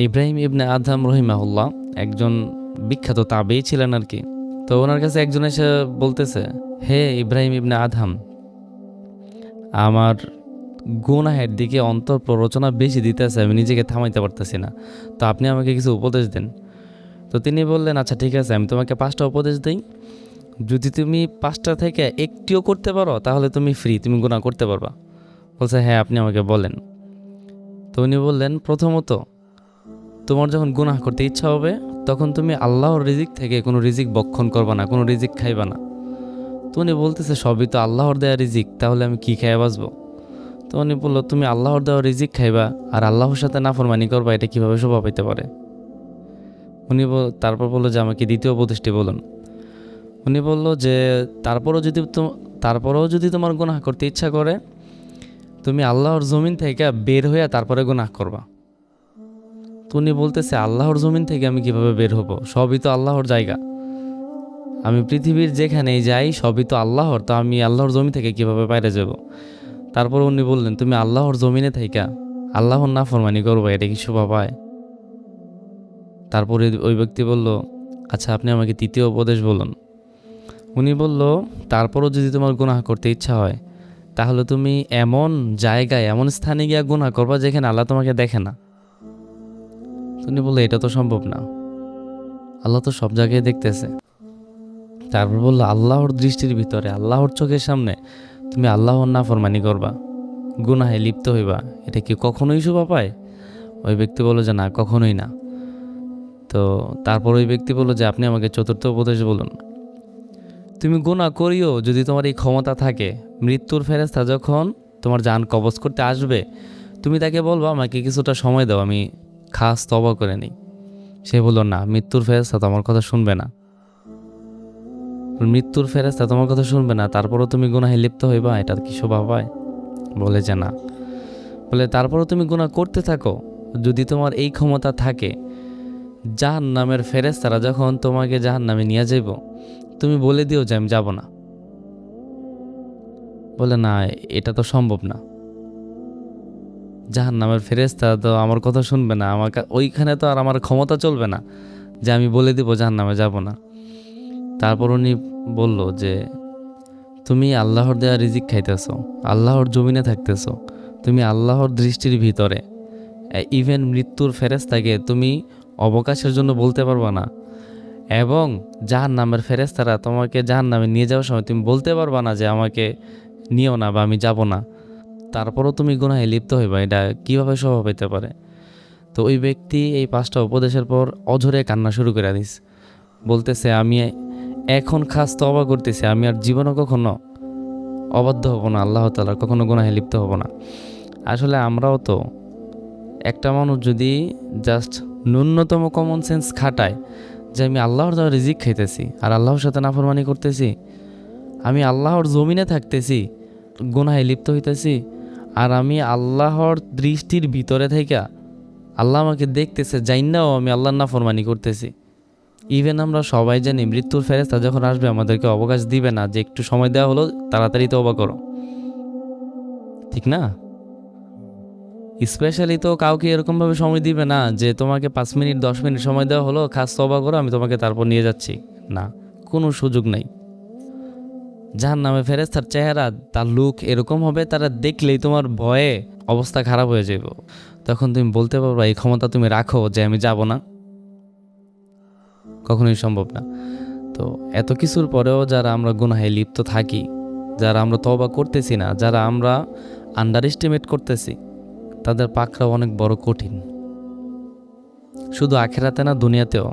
ইব্রাহিম ইবনে Adham রহিমাহুল্লাহ একজন বিখ্যাত তাবেঈ ছিলেন আর কি। তো ওনার কাছে একজন এসে বলতেছে, হে ইব্রাহিম ইবনে আদহাম, আমার গুনাহের দিকে অন্তর প্ররোচনা বেশি দিতেছে, আমি নিজেকে থামাইতে পারতেছি না, তো আপনি আমাকে কিছু উপদেশ দেন। তো তিনি বললেন, আচ্ছা ঠিক আছে, আমি তোমাকে 5টা উপদেশ দিই, যদি তুমি 5টা থেকে একটিও করতে পারো তাহলে তুমি ফ্রি, তুমি গুনাহ করতে পারবা। বলছে, হ্যাঁ আপনি আমাকে বলেন। তো উনি বললেন, প্রথমত তোমার যখন গুনাহ করতে ইচ্ছা হবে তখন তুমি আল্লাহর রিজিক থেকে কোনো রিজিক বক্ষণ করবা না, কোনো রিজিক খাইবা না। তো উনি বলতেছে, সবই তো আল্লাহর দেয়া রিজিক, তাহলে আমি কি খেয়ে বাঁচবো? তো উনি বললো, তুমি আল্লাহর দেওয়া রিজিক খাইবা আর আল্লাহর সাথে নাফরমানি করবা, এটা কিভাবে শোভা পাইতে পারে? তারপর বললো যে আমাকে দ্বিতীয় উপদেশটি বলুন। উনি বলল যে তারপরেও যদি তোমার গুনাহ করতে ইচ্ছা করে, তুমি আল্লাহর জমিন থেকে বের হইয়া তারপরে গুনাহ করবা। তো উনি বলতেছে, আল্লাহর জমিন থেকে আমি কিভাবে বের হব? সবই তো আল্লাহর জায়গা, আমি পৃথিবীর যেখানেই যাই সবই তো আল্লাহর, তো আমি আল্লাহর জমিন থেকে কিভাবে বাইরে যাব? তারপর উনি বললেন, তুমি আল্লাহর জমিনে থাইকা আল্লাহর নাফরমানি করবা, এটা কি শোভা পায়? তারপরে ওই ব্যক্তি বলল, আচ্ছা আপনি আমাকে তৃতীয় উপদেশ বলুন। উনি বলল, তারপরও যদি তোমার গুনাহ করতে ইচ্ছা হয় তাহলে তুমি এমন জায়গায়, এমন স্থানে গিয়া গুনাহ করবা যেখানে আল্লাহ তোমাকে দেখে না। উনি বললো, এটা তো সম্ভব না, আল্লাহ তো সব জায়গায় দেখতেছে। তারপর বললো, আল্লাহর দৃষ্টির ভিতরে, আল্লাহর চোখের সামনে তুমি আল্লাহর নাফরমানি করবা, গুনাহে লিপ্ত হইবা, এটা কি কখনোই শোভা পায়? ওই ব্যক্তি বলল যে না, কখনোই না। তো তারপর ওই ব্যক্তি বলল যে আপনি আমাকে চতুর্থ উপদেশ বলুন। তুমি গুনাহ করিও যদি তোমার এই ক্ষমতা থাকে, মৃত্যুর ফেরেশতা যখন তোমার জান কবজ করতে আসবে তুমি তাকে বলবা আমাকে কিছুটা সময় দাও, আমি খাস তওবা করে নিই। সে বলল, না, মৃত্যুর ফেরেশতা তো আমার কথা শুনবে না, মৃত্যুর ফেরেশতা তোমার কথা শুনবে না, তারপরও তুমি গুনাহে লিপ্ত হইবা, এটা কি শোভা পায়? বলে যে না। বলে, তারপরও তুমি গুনাহ করতে থাকো, যদি তোমার এই ক্ষমতা থাকে, জাহান্নামের ফেরেশতারা যখন তোমাকে জাহান্নামে নিয়ে যাইব তুমি বলে দিও যে আমি যাব না। বলে, না, এটা তো সম্ভব না, জাহান্নামের ফেরেশতা তো আমার কথা শুনবে না, ওইখানে তো আর আমার ক্ষমতা চলবে না যে আমি বলে দিব জাহান্নামে যাব না। তারপর উনি বলল যে তুমি আল্লাহর দেয়া রিজিক খাইতেছো, আল্লাহর জমিনে থাকতেছো, তুমি আল্লাহর দৃষ্টির ভিতরে, ইভেন মৃত্যুর ফেরেশতাকে তুমি অবকাশের জন্য বলতে পারবা না, এবং জাহান্নামের ফেরেশতারা তোমাকে জাহান্নামে নিয়ে যাওয়ার সময় তুমি বলতে পারবা না যে আমাকে নিও না বা আমি যাব না, তারপরও তুমি গুনাহে লিপ্ত হইবা, এটা কিভাবে স্বভাব হইতে পারে? তো ওই ব্যক্তি এই 5টা উপদেশের পর অঝরে কান্না শুরু করে দিস, বলতেছে, আমি এখন খাস তওবা করতেছি, আমি আর জীবনে কখনো অবাধ্য হব না, আল্লাহ তাআলা কখনো গুনাহে লিপ্ত হব না। আসলে আমরাও তো, একটা মানুষ যদি জাস্ট ন্যূনতম কমন সেন্স খাটায় যে আমি আল্লাহর দেওয়া রিজিক খাইতেছি আর আল্লাহর সাথে নাফরমানি করতেছি, আমি আল্লাহর জমিনে থাকতেছি, গুনাহে লিপ্ত হইতেছি, আর আমি আল্লাহর দৃষ্টির ভিতরে থেকে আল্লাহ আমাকে দেখতেছে জাইন্নাও আমি আল্লাহর নাফরমানি করতেছি। ইভেন আমরা সবাই জানি মৃত্যুর ফেরেশতা যখন আসবে আমাদেরকে অবকাশ দিবে না যে একটু সময় দেওয়া হলো, তাড়াতাড়ি তওবা করো, ঠিক না? স্পেশালি তো কাউকে এরকমভাবে সময় দিবে না যে তোমাকে 5 মিনিট 10 মিনিট সময় দেওয়া হলো, খাস তওবা করো, আমি তোমাকে তারপর নিয়ে যাচ্ছি, না, কোনো সুযোগ নাই। জাহান্নামে ফেরেশতার চেহারা, তার লুক এরকম হবে, তারা দেখলেই তোমার ভয়ে অবস্থা খারাপ হয়ে যাবে, তখন তুমি বলতে পারবা এই ক্ষমতা তুমি রাখো যে আমি যাব না? কখনোই সম্ভব না। তো এত কিছুর পরেও যারা আমরা গুনাহে লিপ্ত থাকি, যারা আমরা তওবা করতেছি না, যারা আমরা আন্ডার এস্টিমেট করতেছি, তাদের পাকড়াও অনেক বড় কঠিন, শুধু আখিরাতে না দুনিয়াতেও।